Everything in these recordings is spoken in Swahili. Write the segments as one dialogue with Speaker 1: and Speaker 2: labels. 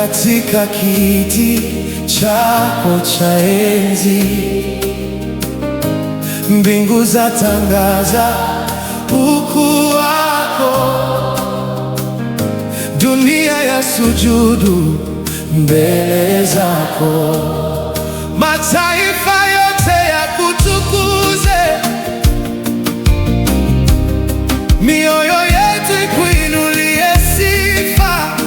Speaker 1: katika kiti chako cha enzi. Mbingu zatangaza ukuu wako, dunia yasujudu mbele zako. Mataifa yote yakutukuze, mioyo yetu ikuinulie sifa,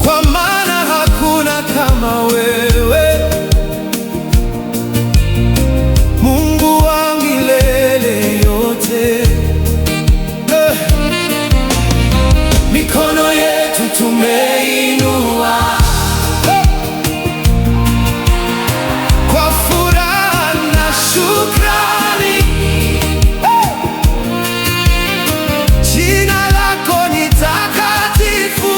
Speaker 1: kwa maana hakuna kama wewe, Mungu wa milele yote. Mikono yetu tumeinua kwa furaha na shukrani. Jina lako ni takatifu,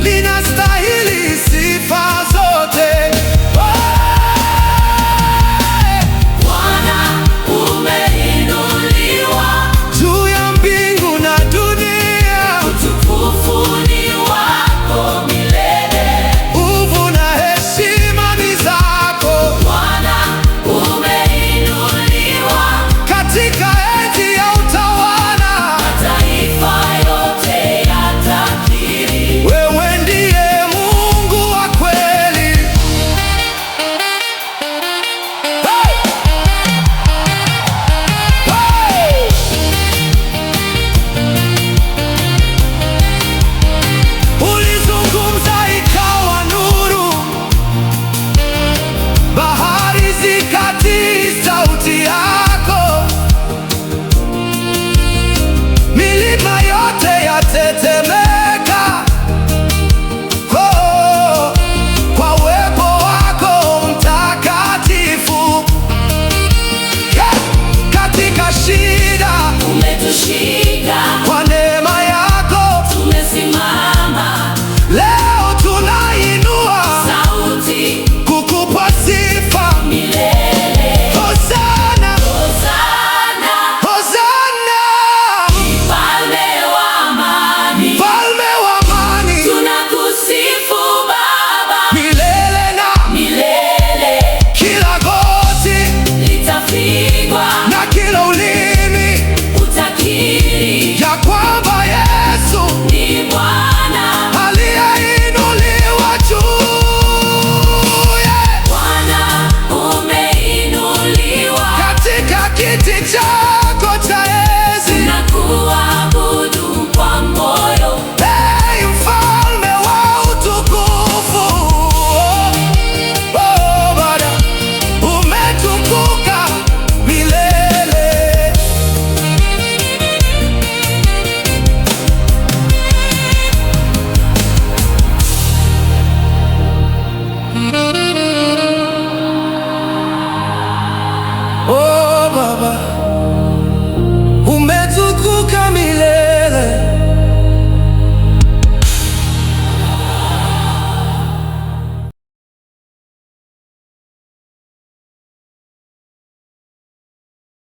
Speaker 1: linastahili sifa zote.
Speaker 2: Bwana umeinuliwa
Speaker 1: Juu ya mbingu na dunia,
Speaker 2: utukufu ni wako milele.
Speaker 1: nguvu na heshima ni zako.
Speaker 2: Bwana umeinuliwa,
Speaker 1: Katika enzi ya utawala,
Speaker 2: mataifa yote yatakiri.
Speaker 1: wewe ndiye Mungu wa kweli. Hey! Hey! Ulizungumza ikawa nuru, bahari zikatii sauti yako, milima yote yatetemeka kwa uwepo wako mtakatifu. Katika shida
Speaker 2: Umetushika,
Speaker 1: kwa neema yako,
Speaker 2: tumesimama,
Speaker 1: leo tunainua
Speaker 2: sauti
Speaker 1: kukupa sifa.
Speaker 2: milele.
Speaker 1: Hosana,
Speaker 2: Hosana,
Speaker 1: Hosana,
Speaker 2: mfalme wa amani.
Speaker 1: mfalme wa amani,
Speaker 2: Tunakusifu Baba
Speaker 1: milele na
Speaker 2: milele,
Speaker 1: kila goti
Speaker 2: litafigwa
Speaker 1: na kila ulimi
Speaker 2: utakiri